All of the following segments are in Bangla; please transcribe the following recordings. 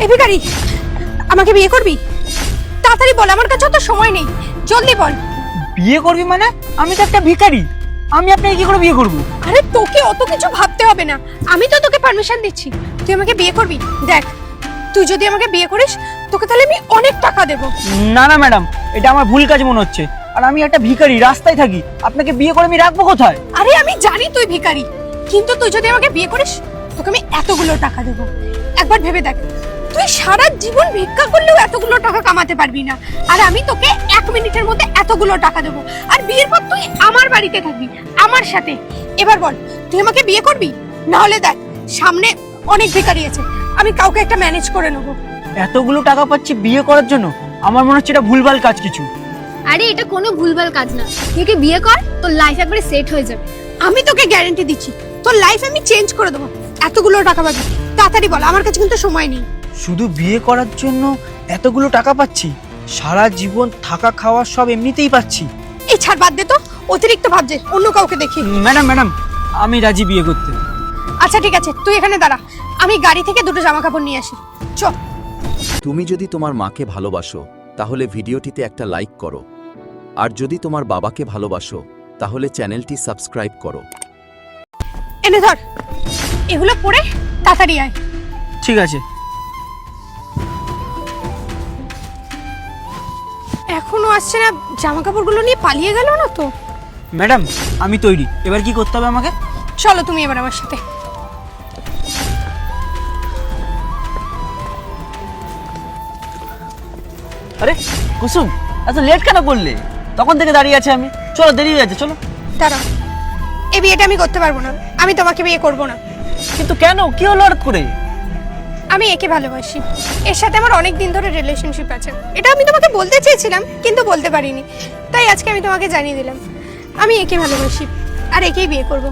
ভিখারি, আমাকে বিয়ে করবি? তাড়াতাড়ি বল, আমার কাছে তো সময় নেই, জলদি বল। বিয়ে করবি মানে? আমি তো একটা ভিখারি, আমি আপনাকে কি করে বিয়ে করব? আরে তোকে অত কিছু ভাবতে হবে না, আমি তো তোকে পারমিশন দিচ্ছি, তুই আমাকে বিয়ে করবি। দেখ, তুই যদি আমাকে বিয়ে করিস তোকে তাহলে আমি অনেক টাকা দেব। না না ম্যাডাম, এটা আমার ভুল কাজ মনে হচ্ছে। আর আমি একটা ভিখারি, রাস্তায় থাকি, আপনাকে বিয়ে করে আমি রাখবো কোথায়? আরে আমি জানি তুই ভিখারি, কিন্তু তুই যদি আমাকে বিয়ে করিস তোকে আমি এতগুলো টাকা দেব। একবার ভেবে দেখ, তুই সারা জীবন ভিক্ষা করলেও এতগুলো টাকা কামাতে পারবি না, আর আমি তোকে 1 মিনিটের মধ্যে এতগুলো টাকা দেব। আর বিয়ের পর তুই আমার বাড়িতে থাকবি আমার সাথে। এবার বল, তুই আমাকে বিয়ে করবি? না হলে দেখ, সামনে অনেক ভিখারি আছে, আমি কাউকে একটা ম্যানেজ করে নেবো। এতগুলো টাকা পাচ্ছি বিয়ে করার জন্য? আমার মনে হচ্ছে এটা ভুলভাল কাজ কিছু। আরে এটা কোনো ভুলভাল কাজ না, তুই বিয়ে কর, তোর লাইফ একবারে সেট হয়ে যাবে। আমি তোকে গ্যারান্টি দিচ্ছি তোর লাইফ আমি চেঞ্জ করে দেবো। এতগুলো টাকা পাবি, তাড়াতাড়ি বল, আমার কাছে কিন্তু সময় নেই। শুধু বিয়ে করার জন্য এতগুলো টাকা পাচ্ছি? সারা জীবন থাকা খাওয়া সব এমনিতেই পাচ্ছি। এই ছাড়, বাদ দে তো, অতিরিক্ত ভাবছে, অন্য কাউকে দেখি। ম্যাডাম ম্যাডাম, আমি রাজি বিয়ে করতে। আচ্ছা ঠিক আছে, তুই এখানে দাঁড়া, আমি গাড়ি থেকে দুটো জামা কাপড় নিয়ে আসি। চ। তুমি যদি তোমার মাকে ভালোবাসো তাহলে ভিডিওটিতে একটা লাইক করো, আর যদি তোমার বাবাকে ভালোবাসো তাহলে চ্যানেলটি সাবস্ক্রাইব করো। এনে ধর, এগুলো পরে তাড়াতাড়ি আয়। ঠিক আছে। এখনো আসছে না, জামা কাপড়গুলো নিয়ে পালিয়ে গেল না তো? ম্যাডাম আমি তৈরি, এবার কি করতে হবে আমাকে? চলো তুমি এবার আমার সাথে। আরে কুসুম, এত লেট কেন করলে? তখন থেকে দাঁড়িয়ে আছে আমি, চলো দেরি হয়ে যাচ্ছে, চলো। দাঁড়াও, এই বিয়েটা আমি করতে পারবো না, আমি তোমাকে বিয়ে করবো না। কিন্তু কেন, কি হলো হঠাৎ করে? আমি একে ভালোবাসি, এর সাথে আমার অনেক দিন ধরে রিলেশনশিপ আছে। এটা আমি তোমাকে বলতে চেয়েছিলাম কিন্তু বলতে পারিনি, তাই আজকে আমি তোমাকে জানিয়ে দিলাম। আমি একে ভালোবাসি আর একেই বিয়ে করব।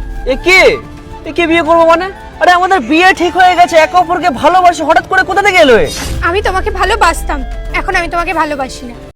একে বিয়ে করবো মানে? আরে আমাদের বিয়ে ঠিক হয়ে গেছে, একে অপরকে ভালোবাসি, হঠাৎ করে কোথা থেকে এলো? আমি তোমাকে ভালোবাসতাম, এখন আমি তোমাকে ভালোবাসি না।